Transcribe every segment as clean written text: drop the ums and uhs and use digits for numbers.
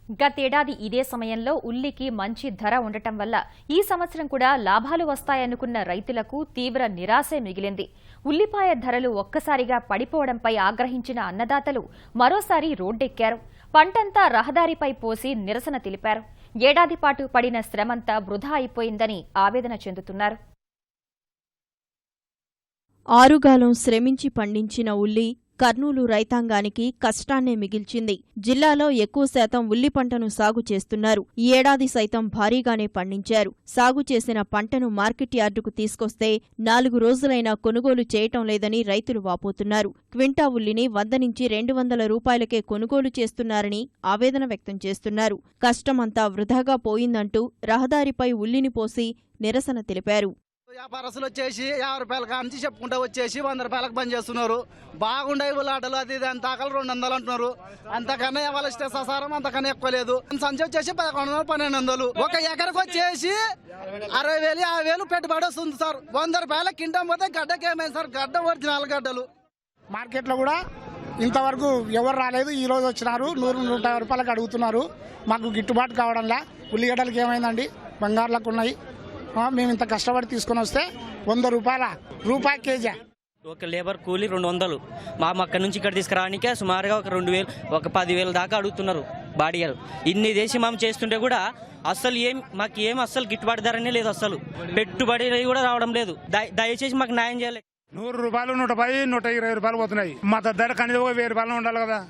గతేడాది ఇదే సమయంలో ఉల్లికి మంచి ధర ఉండటం వల్ల ఈ సంవత్సరం కూడా లాభాలు వస్తాయనుకున్న రైతులకు తీవ్ర నిరాశే మిగిలింది. ఉల్లిపాయ ధరలు ఒక్కసారిగా పడిపోవడంపై ఆగ్రహించిన అన్నదాతలు మరోసారి రోడ్డెక్కారు. పంటంతా రహదారిపై పోసి నిరసన తెలిపారు. ఏడాది పాటు పడిన శ్రమంతా వృధా అయిపోయిందని ఆవేదన చెందుతున్నారు. ఆరుగాలం శ్రమించి పండించిన ఉల్లి కర్నూలు రైతాంగానికి కష్టాన్నే మిగిల్చింది. జిల్లాలో ఎక్కువ శాతం ఉల్లి పంటను సాగు చేస్తున్నారు. ఈ ఏడాది సైతం భారీగానే పండించారు. సాగు చేసిన పంటను మార్కెట్ యార్డుకు తీసుకొస్తే 4 రోజులైనా కొనుగోలు చేయటం లేదని రైతులు వాపోతున్నారు. క్వింటా ఉల్లిని 100 నుంచి 200 రూపాయలకే కొనుగోలు చేస్తున్నారని ఆవేదన వ్యక్తం చేస్తున్నారు. కష్టమంతా వృధాగా పోయిందంటూ రహదారిపై ఉల్లిని పోసి నిరసన తెలిపారు. వ్యాపారస్తులు వచ్చేసి 50 రూపాయల కాంచి చెప్పుకుంటూ వచ్చేసి 100 రూపాయలకు బంద్ చేస్తున్నారు. బాగుండే ఆటలు అది అంత ఆకలి 200 అంటున్నారు. అంతకన్నా ఇవ్వాల్సిన ససారం అంతకన్నా ఎక్కువ లేదు. సంచి వచ్చేసి 1100 1200. ఒక ఎకరకు వచ్చేసి 60,000 50,000 పెట్టుబడి వస్తుంది సార్. 100 రూపాయల కింటం పోతే గడ్డకి ఏమైంది సార్? గడ్డ ఒరిజినల్ గడ్డలు మార్కెట్ లో కూడా ఇంతవరకు ఎవరు రాలేదు. ఈ రోజు వచ్చినారు 100-150 రూపాయలకు అడుగుతున్నారు. మాకు గిట్టుబాటు కావడంలా. ఉల్లిగడ్డలకి ఏమైందండి? బంగారులకు ఉన్నాయి. మేము ఇంత కష్టపడి తీసుకుని వస్తే 100 రూపాయల కేజీ. ఒక లేబర్ కూలీ 200. మా అక్కడి నుంచి ఇక్కడ తీసుకురానికే సుమారుగా ఒక 2,000 ఒక 10,000 దాకా అడుగుతున్నారు బాడీలు. ఇన్ని దేశం మేము చేస్తుంటే కూడా అస్సలు మాకు అస్సలు గిట్టుబాటు ధరనే లేదు. అస్సలు పెట్టుబడి కూడా రావడం లేదు. దయచేసి మాకు న్యాయం చేయాలి. 100 రూపాయలు 110 120 రూపాయలు పోతున్నాయి. మద్దతు ధర కనీసం 1000 రూపాయలు ఉండాలి కదా.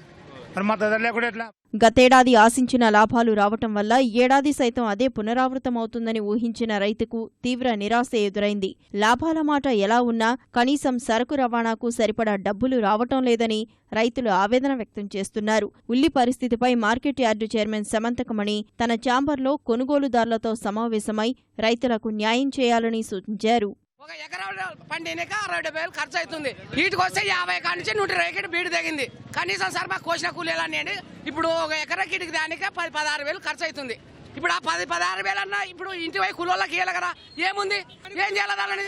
మద్దతు ధర లేకుండా ఎట్లా? గతేడాది ఆశించిన లాభాలు రావటం వల్ల ఏడాది సైతం అదే పునరావృతమవుతుందని ఊహించిన రైతుకు తీవ్ర నిరాశ ఎదురైంది. లాభాల మాట ఎలా ఉన్నా కనీసం సరకు రవాణాకు సరిపడా డబ్బులు రావటం లేదని రైతులు ఆవేదన వ్యక్తం చేస్తున్నారు. ఉల్లి పరిస్థితిపై మార్కెట్ యార్డు చైర్మన్ సమంతకమణి తన ఛాంబర్లో కొనుగోలుదారులతో సమావేశమై రైతులకు న్యాయం చేయాలని సూచించారు. ఒక ఎకరా పండినక 60,000 ఖర్చు అవుతుంది. వీటికి వస్తే 50 కాడి నుంచి 120 బీడు తెగింది. కనీసం సార్ మాకు కోసిన కూలీలన్నీ ఇప్పుడు ఒక ఎకరా కిటికి దానికే 10-16,000 ఖర్చు అవుతుంది. ఇప్పుడు ఆ 10-16,000 అన్నా ఇప్పుడు ఇంటి వై కూలీళ్ళకి ఇవ్వాలి కదా. ఏముంది? ఏం చేయాలని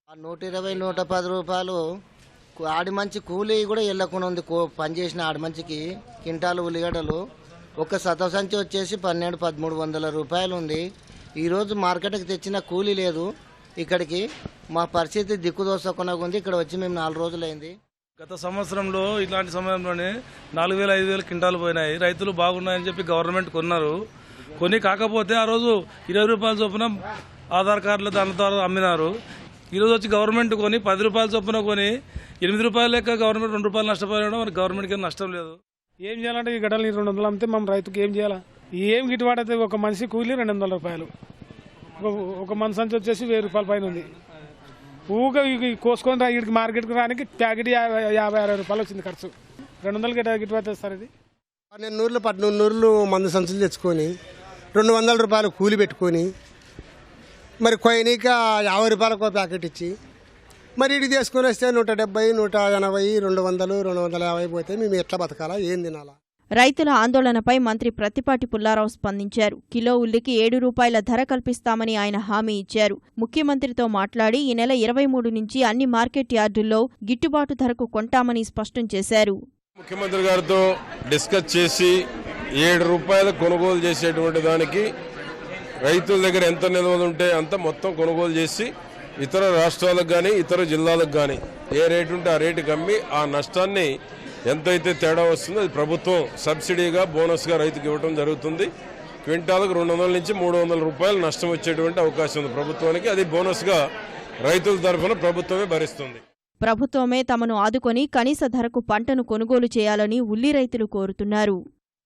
120-110 రూపాయలు ఆడి మంచి కూలీ కూడా వెళ్ళకుండా ఉంది. పనిచేసిన ఆడి మంచికి కింటాలు ఉల్లిగడ్డలు ఒక సంచి వచ్చేసి 1200-1300 రూపాయలు ఉంది. ఈరోజు మార్కెట్కి తెచ్చిన కూలీ లేదు. ఇక్కడికి మా పరిస్థితి దిక్కుదోసకుండా ఉంది. ఇక్కడ వచ్చి మేము 4 రోజులైంది. గత సంవత్సరంలో ఇలాంటి సమయంలోనే 4,000-5,000 క్వింటాలు పోయినాయి. రైతులు బాగున్నాయని చెప్పి గవర్నమెంట్ కొన్నారు. కొని కాకపోతే ఆ రోజు 20 రూపాయల చొప్పున ఆధార్ కార్డులు దాని ద్వారా అమ్మినారు. ఈరోజు వచ్చి గవర్నమెంట్ కొని 10 రూపాయల చొప్పున కొని 8 రూపాయల లెక్క గవర్నమెంట్ 2 రూపాయలు నష్టపోయడం. మరి గవర్నమెంట్కి ఏం నష్టం లేదు. ఏం చేయాలంటే ఈ గడ్డలు 200 అమ్మితే మనం రైతుకి ఏం చేయాలా? ఏం గిట్టుబాటు అయితే ఒక మనిషి కూలీ 200 రూపాయలు. ఒక మన సంచి వచ్చేసి 1000 రూపాయల పైన ఉంది. ఊగా కోసుకొని ఇక్కడికి మార్కెట్కి రానికి ప్యాకెట్ 50-60 రూపాయలు వచ్చింది ఖర్చు. 200 గిట్టుబాటు సార్. ఇది 1200 మంది సంచులు తెచ్చుకొని 200 రూపాయలు కూలి పెట్టుకొని మరి కొయ్యనీక 50 రూపాయలకు ప్యాకెట్ ఇచ్చి మరి ఇది తీసుకొని వస్తే 170, 180, 200, 250 పోతే మేము ఎట్లా బతకాలా? ఏం తినాలా? రైతుల ఆందోళనపై మంత్రి ప్రత్తిపాటి పుల్లారావు స్పందించారు. కిలో ఉల్లికి 7 రూపాయల ధర కల్పిస్తామని ఆయన హామీ ఇచ్చారు. ముఖ్యమంత్రితో మాట్లాడి ఈ నెల 23 నుంచి అన్ని మార్కెట్ యార్డుల్లో గిట్టుబాటు ధరకు కొంటామని స్పష్టం చేశారు. ముఖ్యమంత్రి గారితో డిస్కస్ చేసి 7 రూపాయలు కొనుగోలు చేసేటువంటి దానికి రైతుల దగ్గర ఎంత నిల్వలు ఉంటే అంత మొత్తం కొనుగోలు చేసి ఇతర రాష్ట్రాలకు కానీ ఇతర జిల్లాలకు కానీ ఏ రేటు ఉంటే ఆ రేటుకి అమ్మి ఆ నష్టాన్ని ఎంతైతే తేడా వస్తుందో అది ప్రభుత్వం సబ్సిడీగా బోనస్గా రైతుకి ఇవ్వడం జరుగుతుంది. క్వింటాలకు 200 నుంచి 300 రూపాయలు నష్టం వచ్చేటువంటి అవకాశం ఉంది ప్రభుత్వానికి. అది బోనస్గా రైతుల తరఫున ప్రభుత్వమే భరిస్తుంది. ప్రభుత్వమే తమను ఆదుకొని కనీస ధరకు పంటను కొనుగోలు చేయాలని ఉల్లి రైతులు కోరుతున్నారు.